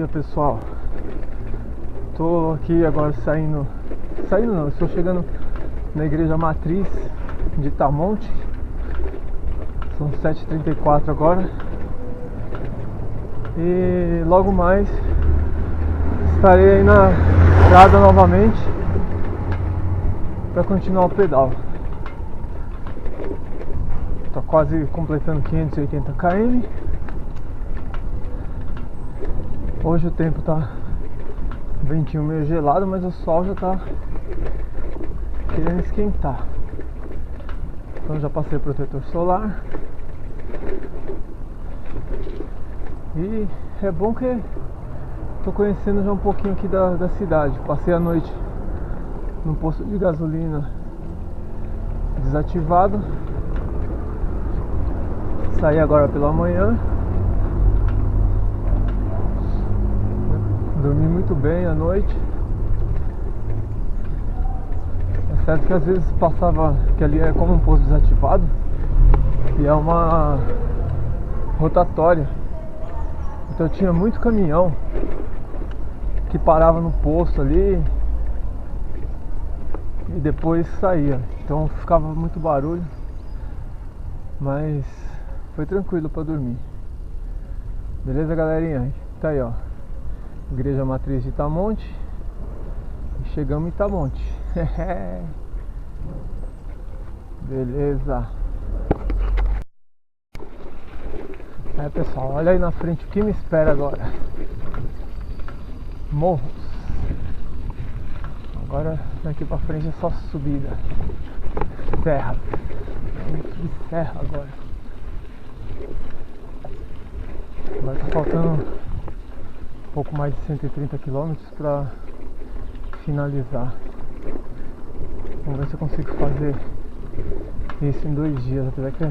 dia, pessoal. Tô aqui agora saindo não, estou chegando na igreja matriz de Itamonte. São 7h34 agora. E logo mais estarei aí na estrada novamente para continuar o pedal. Tô quase completando 580 km. Hoje o tempo tá ventinho meio gelado, mas o sol já tá querendo esquentar. Então já passei protetor solar. E é bom que tô conhecendo já um pouquinho aqui da cidade. Passei a noite num posto de gasolina desativado. Saí agora pela manhã. Dormi muito bem à noite. É certo que às vezes passava, que ali é como um posto desativado e é uma rotatória. Então tinha muito caminhão que parava no posto ali e depois saía. Então ficava muito barulho, mas foi tranquilo para dormir. Beleza, galerinha? Tá aí, ó. Igreja Matriz de Itamonte. E chegamos em Itamonte. Beleza. Aí, pessoal, olha aí na frente o que me espera agora. Morros. Agora daqui pra frente é só subida. Serra. Vamos subir serra agora. Agora tá faltando um pouco mais de 130 km para finalizar. Vamos ver se eu consigo fazer isso em 2 dias. Apesar que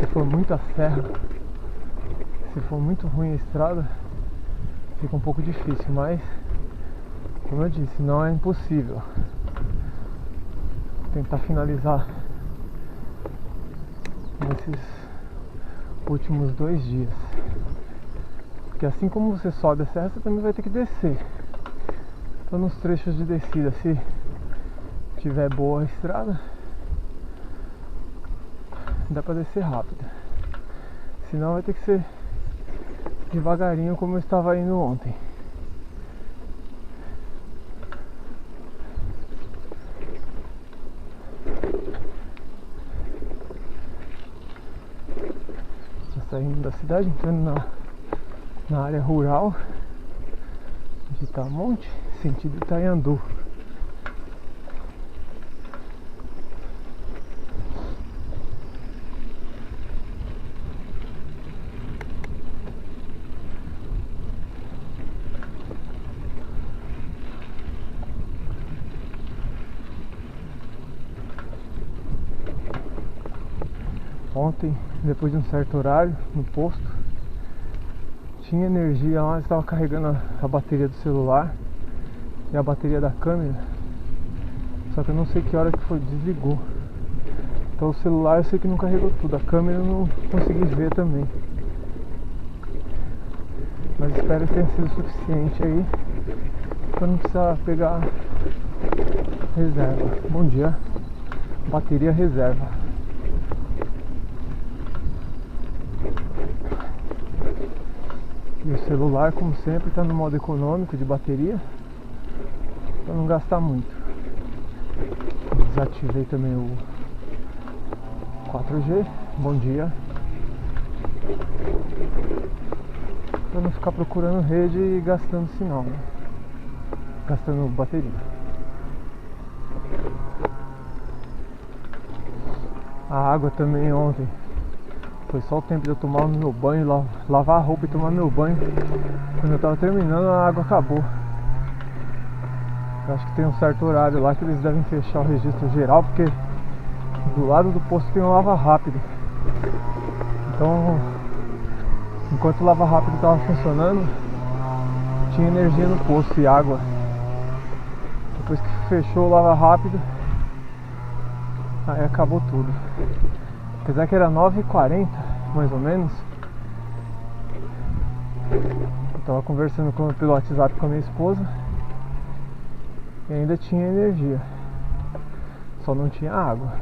se for muita serra, se for muito ruim a estrada, fica um pouco difícil, mas como eu disse, não é impossível. Vou tentar finalizar nesses últimos 2 dias. Porque assim como você sobe a serra, você também vai ter que descer. Então nos trechos de descida, se tiver boa a estrada, dá pra descer rápido. Senão vai ter que ser devagarinho, como eu estava indo ontem. Já saindo da cidade, entrando na área rural de Itamonte, sentido Itaiandu. Ontem, depois de um certo horário no posto, tinha energia lá, estava carregando a bateria do celular e a bateria da câmera, só que eu não sei que hora que foi, desligou. Então o celular eu sei que não carregou tudo, a câmera eu não consegui ver também, mas espero que tenha sido suficiente aí para não precisar pegar reserva. Bom dia, bateria reserva. E o celular, como sempre, está no modo econômico de bateria para não gastar muito. Desativei também o 4G. Bom dia. Para não ficar procurando rede e gastando sinal, né? Gastando bateria. A água também ontem foi só o tempo de eu tomar o meu banho, lavar a roupa e tomar meu banho. Quando eu tava terminando, a água acabou. Eu acho que tem um certo horário lá que eles devem fechar o registro geral, porque do lado do posto tem um lava rápido. Então, enquanto o lava rápido tava funcionando, tinha energia no posto e água. Depois que fechou o lava rápido, aí acabou tudo. Apesar que era 9h40, mais ou menos, Tava conversando pelo WhatsApp com a minha esposa e ainda tinha energia, só não tinha água.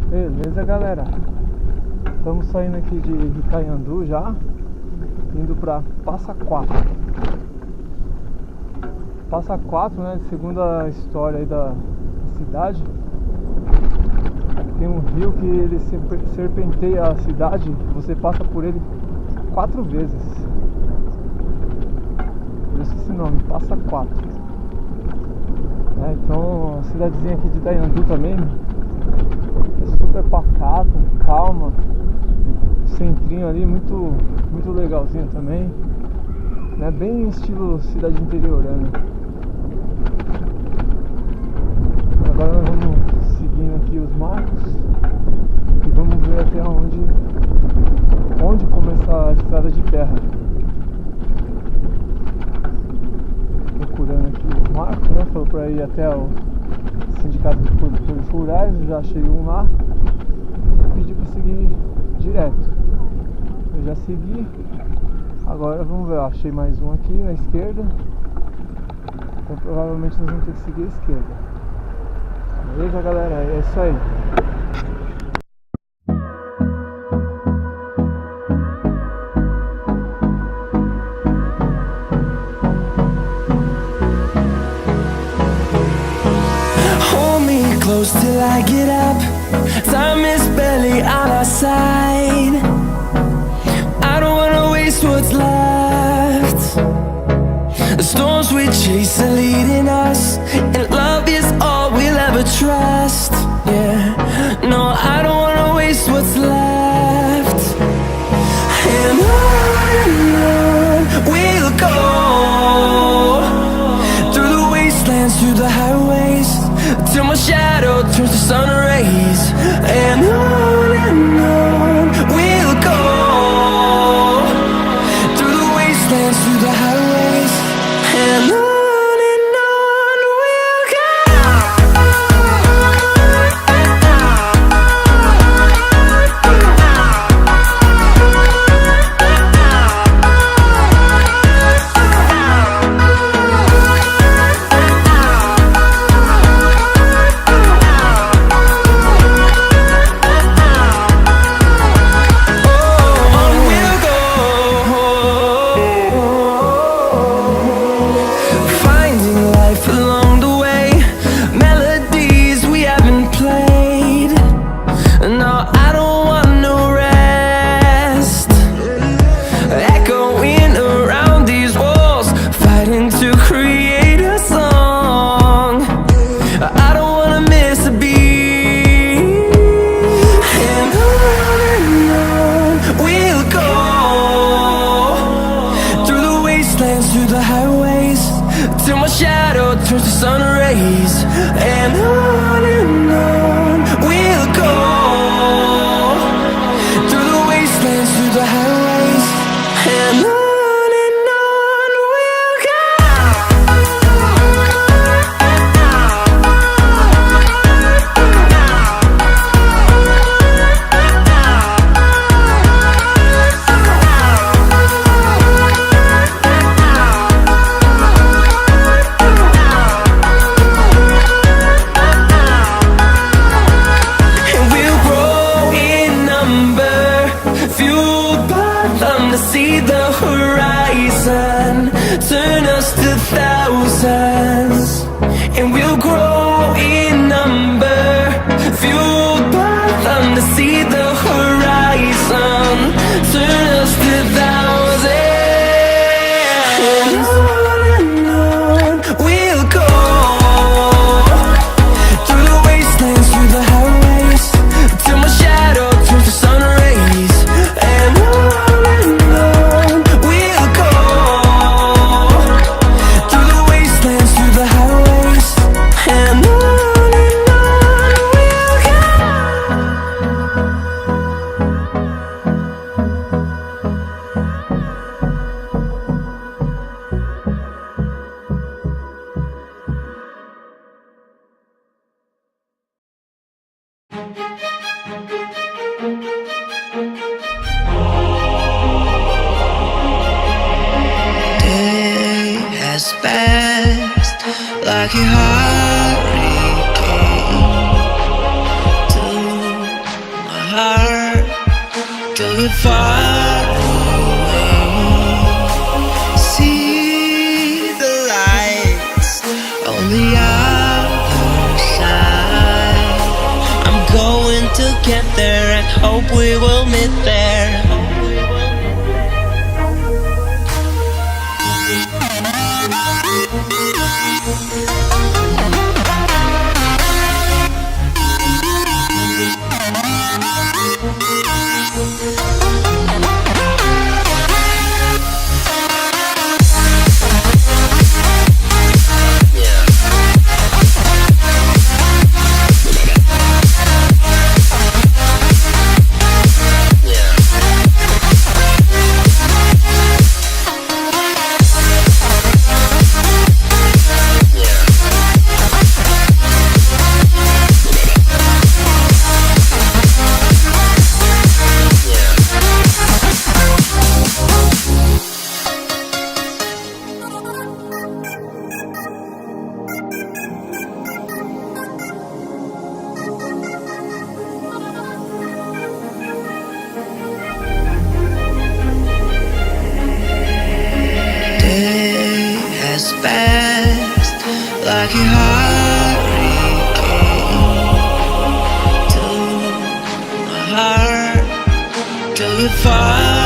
Beleza, galera, estamos saindo aqui de Itaiandu já, indo para Passa Quatro. Passa Quatro, né, segundo a história aí da cidade, tem um rio que ele serpenteia a cidade, você passa por ele 4 vezes. Por isso esse nome, Passa Quatro. Então a cidadezinha aqui de Itaiandu também é super pacata, calma, centrinho ali, muito legalzinho também, né? Bem estilo cidade interiorana. Agora nós vamos seguindo aqui os marcos e vamos ver até onde começa a estrada de terra. Procurando aqui os marcos, né? Falou para ir até o Sindicato de Produtores Rurais, eu já achei um lá. Pedi para seguir direto. Eu já segui. Agora vamos ver, ó, achei mais um aqui na esquerda. Então provavelmente nós vamos ter que seguir a esquerda. Beleza, galera? É isso aí. Hold me close till I get up. Time is barely on our side. I don't wanna waste what's left. The storms we chase are leading us, and love is all we'll ever trust. Yeah, no, I don't wanna waste what's left. And on we'll go, through the wastelands, through the highways, till my shadow turns to sun rays. And on we'll go, through the wastelands, through the highways, and on we'll go. Through the highways, till my shadow turns to sun rays. And on we'll go, through the wastelands, through the highways, and on we'll go. See the horizon turn us to thousands, and we'll grow in number, fueled by them to see the horizon turn us to thousands. And on we'll go, through the wastelands, through the highways, till my shadow turns to sun rays. And on passed like a hurricane to my heart, going far away. See the lights on the other side. I'm going to get there and hope we will meet there. fast, like a hurricane, to my heart, till it falls.